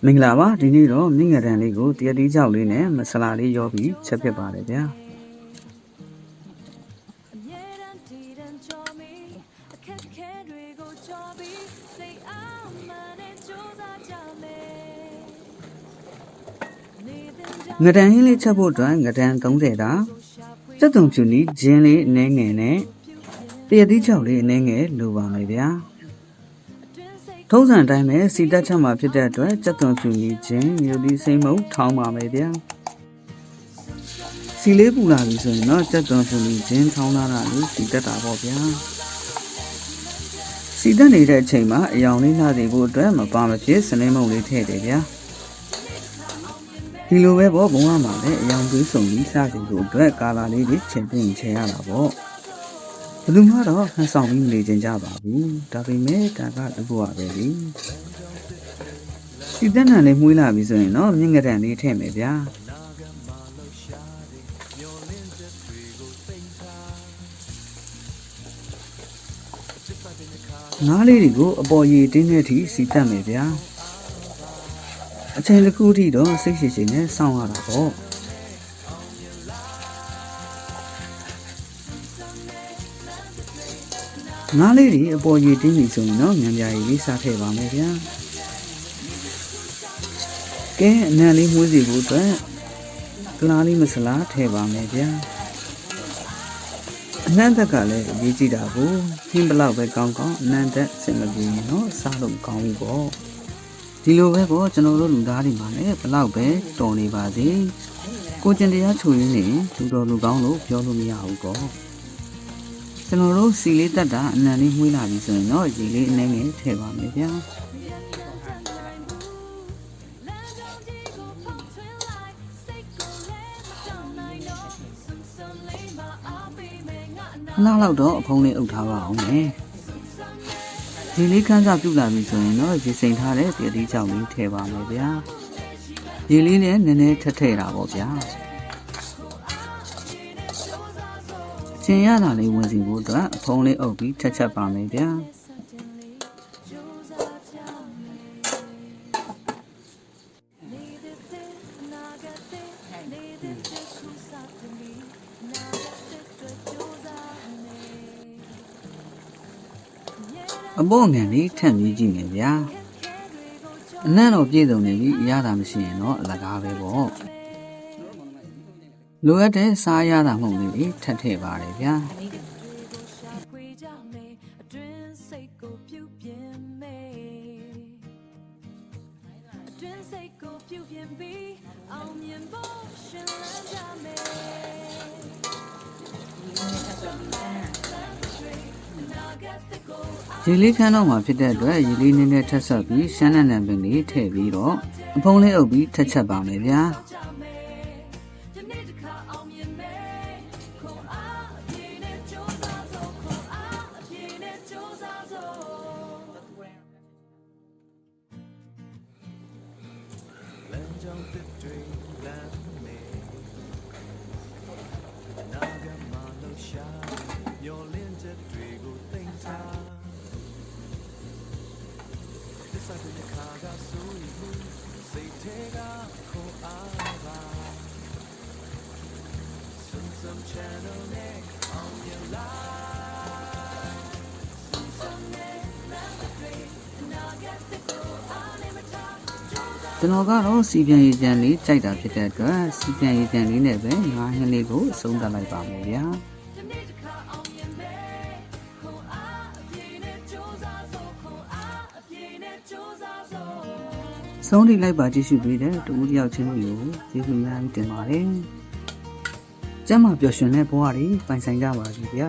မင်္ဂလာပါဒီနေ့တော့မြင့်ငရံလေးကိုတရတိကြောက်လေးနဲ့မဆလာလေးရောပြီးချက်ဖြစ်ပါတယ်ဗျာငရံဟင်းလေးချက်ဖို့အတွက်ငရံ30တာစက်သွန်ဖြူနီဂျင်းလေးအနှဲငယ်နဲ့တရတိကြောက်လေးအနှဲငယ်လိုပါမယ်ဗျာထုံးစံအတိုင်းပဲစီတက်ချက်မှာဖြစ်တဲ့အတွက်စက်သွန်ဖြူနီချင်းမြို့ဒီစိမ့်မုံထောင်းပါမယ်ဗျာစီလေးပူလာပြီဆိုရင်တော့စက်သွန်ဖြူနီချင်းထောင်းလာတာလို့စီတက်တာပေါ့ဗျာစီတက်နေတဲ့အချိန်မှာအယောင်လေးလှစေဖို့အတွက်မပါမဖြစ်စနေမုံလေးထည့်တယ်ဗျာဒီလိုပဲပေါ့ဘုံကမှလည်းအယောင်သွေးစုံပြီးလှစေဖို့အတွက်ကာလာလေးတွေချင်ပြင်းချင်ရတာပေါ့ဘယ်သူမှတော့ဟန်ဆောင်ပြီးနေကြကြပါဘူးဒါပေမဲ့ဒါကတကူပါပဲလေစီတက်နံလေးမှုေးလာပြီဆိုရင်တော့မြင့်ငရံလေးထည့်မယ်ဗျာငါးလေးတွေကိုအပေါ်ရည်တင်းတဲ့အထိစီတက်မယ်ဗျာအချိန်တစ်ခုအထိတော့စိတ်ရှိရှိနဲ့စောင့်ရတာပေါ့ငါးလေးတွေအပေါ်ရည်တင်းပြီဆိုရင်တော့မြန်ပြားရည်လေးစားထည့်ပါမယ်ဗျာကဲအနံလေးမှုေးစီဖို့အတွက်ကလားလေးမဆလာထည့်ပါမယ်ဗျာအနံ့သက်ကလည်းအရေးကြီးတာကိုခင်းဘလောက်ပဲကောင်းကောင်းအနံ့သက်စင်မပြေရင်တော့စားလို့ကောင်းဘူးပေါ့ဒီလိုပဲပေါ့ကျွန်တော်တို့လူသားတွေမှာလည်းဘလောက်ပဲတော်နေပါစေကိုကျင်တရားချူရင်းနေလူတော်လူကောင်းလို့ပြောလို့မရဘူးပေါ့ကျွန်တော်တို့စီလေးတက်တာအနံလေးမှုေးလာပြီဆိုရင်တော့ရေလေးအနှဲငယ်ထည့်ပါမယ်ဗျာခဏလောက်တော့အဖုံးလေးအုပ်ထားပါအောင်မယ်ရေလေးခန်းစားပြုတ်လာပြီဆိုရင်တော့ရေစိမ်ထားတဲ့တရတိကြောက်လေးထည့်ပါမယ်ဗျာရေလေးနဲ့နည်းနည်းထည့်တာပေါ့ဗျာကျင်ရတာလေးဝင်စီဖို့အတွက်အဖုံးလေးအုပ်ပြီးချက်ပါမယ်ဗျာအပေါ်ငံလေးထပ်ပြီးကြည့်မယ်ဗျာအနံ့တော့ပြည့်စုံနေပြီရတာမရှိရင်တော့အလကားပဲပေါ့လိုအပ်တဲ့စားရတာမှုန့်လေးထပ်ထည့်ပါတယ်ဗျာရေလေးခန်းတော့မှာဖြစ်တဲ့အတွက်ရေလေးနည်းနည်းထပ်ဆက်ပြီးရှမ်းနံနံပင်လေးထည့်ပြီးတော့အဖုံးလေးအုပ်ပြီးထပ်ချက်ပါမယ်ဗျာကျွန်တော်ကတော့စီပြန်ရည်ကြံလေးကြိုက်တာဖြစ်တဲ့အတွက်စီပြန်ရည်ကြံလေးနဲ့ပဲငါးဟင်းလေးကိုအဆုံးသတ်လိုက်ပါမယ်ဗျာဆုံးထိလိုက်ပါကြည့်ရှုပေးတဲ့တူဦးတယောက်ချင်းတွေကိုကျေးဇူးများတင်ပါတယ်ကျမ်းမာပျော်ရွှင်တဲ့ဘဝတွေပိုင်ဆိုင်ကြပါစေဗျာ